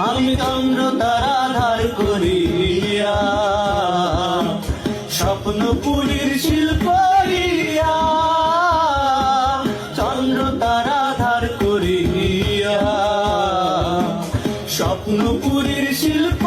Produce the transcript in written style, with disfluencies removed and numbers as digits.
আমি চন্দ্র তারা ধার করিয়া স্বপ্নপুরীর শিল্পীয়া, চন্দ্র তারা ধার করিয়া স্বপ্নপুরীর শিল্প